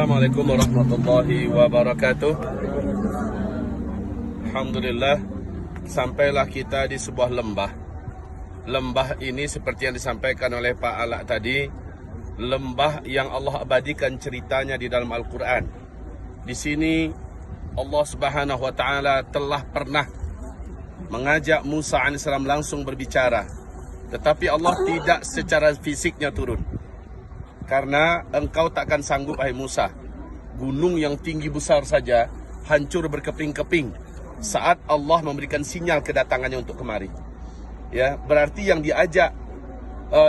Assalamualaikum warahmatullahi wabarakatuh. Alhamdulillah, sampailah kita di sebuah lembah. Lembah ini seperti yang disampaikan oleh Pak Alak tadi, lembah yang Allah abadikan ceritanya di dalam Al-Quran. Di sini Allah Subhanahu wa Ta'ala telah pernah mengajak Musa AS langsung berbicara, tetapi Allah tidak secara fisiknya turun. Karena engkau takkan sanggup, hai Musa. Gunung yang tinggi besar saja hancur berkeping-keping saat Allah memberikan sinyal kedatangannya untuk kemari. Ya, berarti yang diajak,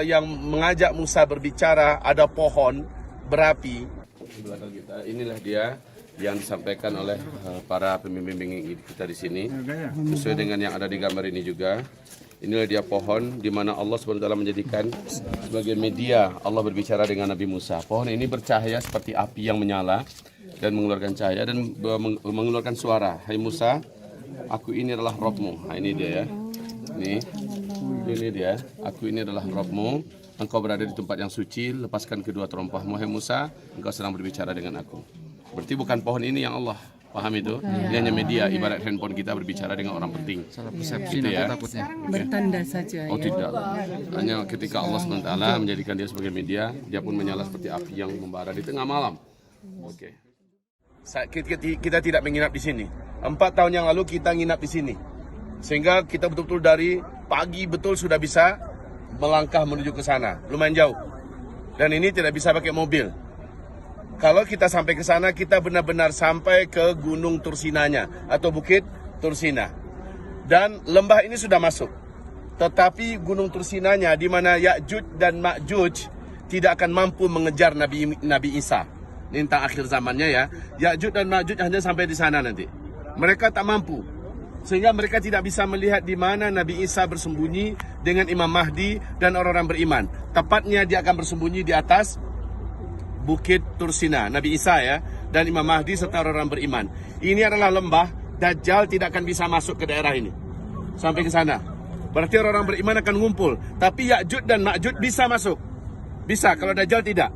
yang mengajak Musa berbicara ada pohon berapi. Di belakang kita, inilah dia yang disampaikan oleh para pembimbing kita di sini, sesuai dengan yang ada di gambar ini juga. Inilah dia pohon di mana Allah SWT menjadikan sebagai media Allah berbicara dengan Nabi Musa. Pohon ini bercahaya seperti api yang menyala dan mengeluarkan cahaya dan mengeluarkan suara. Hai Musa, aku ini adalah Rabbmu. Nah, ini dia ya. Ini dia. Aku ini adalah Rabbmu. Engkau berada di tempat yang suci. Lepaskan kedua terompahmu, hai Musa. Engkau sedang berbicara dengan aku. Berarti bukan pohon ini yang Allah. Paham itu? Ini hanya media, ibarat handphone kita berbicara dengan orang penting. Salah persepsi gitu ya. Bertanda saja. Oh tidak. Hanya ketika Allah SWT menjadikan dia sebagai media, dia pun menyala seperti api yang membara di tengah malam. Oke. Kita tidak menginap di sini. 4 tahun yang lalu kita nginap di sini. Sehingga kita betul-betul dari pagi betul sudah bisa melangkah menuju ke sana. Lumayan jauh. Dan ini tidak bisa pakai mobil. Kalau kita sampai ke sana, kita benar-benar sampai ke Gunung Tursinanya atau Bukit Tursina. Dan lembah ini sudah masuk. Tetapi Gunung Tursinanya di mana Ya'juj dan Ma'juj tidak akan mampu mengejar Nabi Isa. Ini tentang akhir zamannya ya. Ya'juj dan Ma'juj hanya sampai di sana nanti. Mereka tak mampu. Sehingga mereka tidak bisa melihat di mana Nabi Isa bersembunyi dengan Imam Mahdi dan orang-orang beriman. Tepatnya dia akan bersembunyi di atas Bukit Tursina, Nabi Isa ya, dan Imam Mahdi serta orang beriman. Ini adalah lembah, Dajjal tidak akan bisa masuk ke daerah ini. Sampai ke sana. Berarti orang beriman akan ngumpul. Tapi Ya'juj dan Ma'juj bisa masuk. Bisa, kalau Dajjal tidak.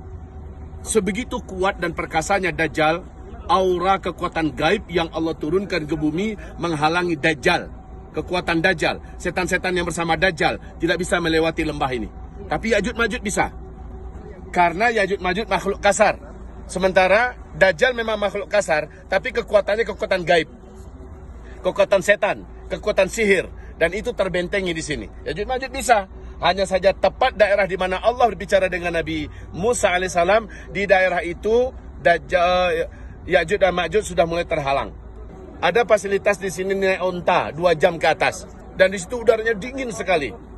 Sebegitu kuat dan perkasanya Dajjal, aura kekuatan gaib yang Allah turunkan ke bumi menghalangi Dajjal. Kekuatan Dajjal, setan-setan yang bersama Dajjal tidak bisa melewati lembah ini. Tapi Ya'juj Ma'juj bisa. Karena Ya'juj Ma'juj makhluk kasar. Sementara Dajjal memang makhluk kasar, tapi kekuatannya kekuatan gaib. Kekuatan setan, kekuatan sihir, dan itu terbentengi di sini. Ya'juj Ma'juj bisa. Hanya saja tepat daerah di mana Allah berbicara dengan Nabi Musa alaihissalam, di daerah itu Dajjal, Ya'juj dan Ma'juj sudah mulai terhalang. Ada fasilitas di sini naik onta 2 jam ke atas, dan di situ udaranya dingin sekali.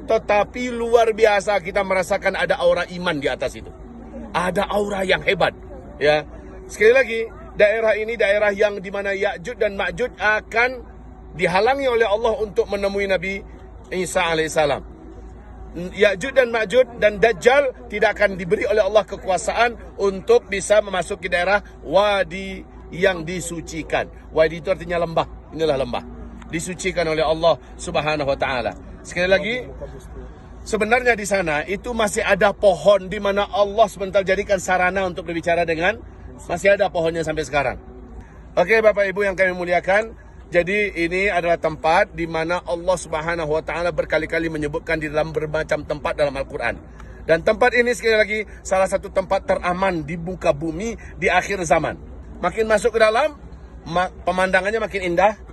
Tetapi luar biasa kita merasakan ada aura iman di atas itu. Ada aura yang hebat. Ya, sekali lagi, daerah ini daerah yang dimana Ya'juj dan Ma'juj akan dihalangi oleh Allah untuk menemui Nabi Isa alaihissalam. Ya'juj dan Ma'juj dan Dajjal tidak akan diberi oleh Allah kekuasaan untuk bisa memasuki daerah wadi yang disucikan. Wadi itu artinya lembah. Inilah lembah. Disucikan oleh Allah Subhanahu wa Ta'ala. Sekali lagi, sebenarnya di sana itu masih ada pohon di mana Allah sebentar jadikan sarana untuk berbicara dengan, masih ada pohonnya sampai sekarang. Oke Bapak Ibu yang kami muliakan, jadi ini adalah tempat di mana Allah Subhanahu wa Ta'ala berkali-kali menyebutkan di dalam bermacam tempat dalam Al-Quran. Dan tempat ini sekali lagi salah satu tempat teraman di muka bumi di akhir zaman. Makin masuk ke dalam, pemandangannya makin indah.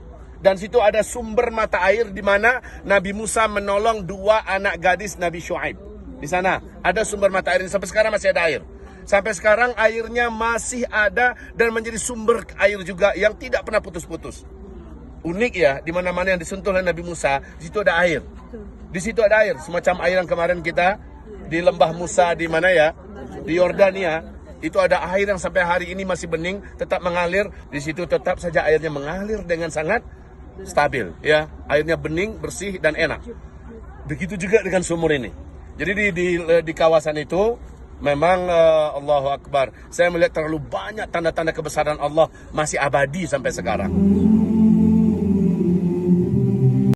Dan situ ada sumber mata air di mana Nabi Musa menolong 2 anak gadis Nabi Syuaib. Di sana ada sumber mata air, sampai sekarang masih ada air. Sampai sekarang airnya masih ada dan menjadi sumber air juga yang tidak pernah putus-putus. Unik ya, di mana-mana yang disentuh oleh Nabi Musa, di situ ada air. Di situ ada air, semacam air yang kemarin kita di lembah Musa di mana ya? Di Yordania. Itu ada air yang sampai hari ini masih bening, tetap mengalir. Di situ tetap saja airnya mengalir dengan sangat stabil ya, airnya bening, bersih dan enak. Begitu juga dengan sumur ini. Jadi di kawasan itu memang Allahu Akbar, saya melihat terlalu banyak tanda-tanda kebesaran Allah masih abadi sampai sekarang.